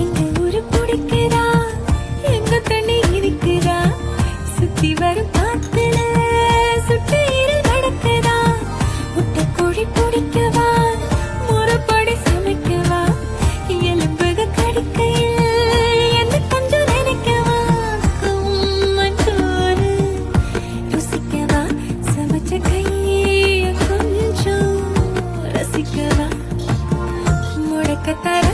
எங்க ஊரு பிடிக்குதா, எங்க தண்ணி இருக்குதா, சுத்தி வரும் காத்துல சுட்டீரு நடக்குதா, முட்டை கோழி பிடிக்கவா, முறைப்படி சமைக்கவா, எலும்புக கடிக்கையில் என்ன கொஞ்சம் நினைக்கவா, மஞ்சோறு ருசிக்கவா, சமைச்ச கையை கொஞ்சம் ரசிக்கவா, முடக்கத்தர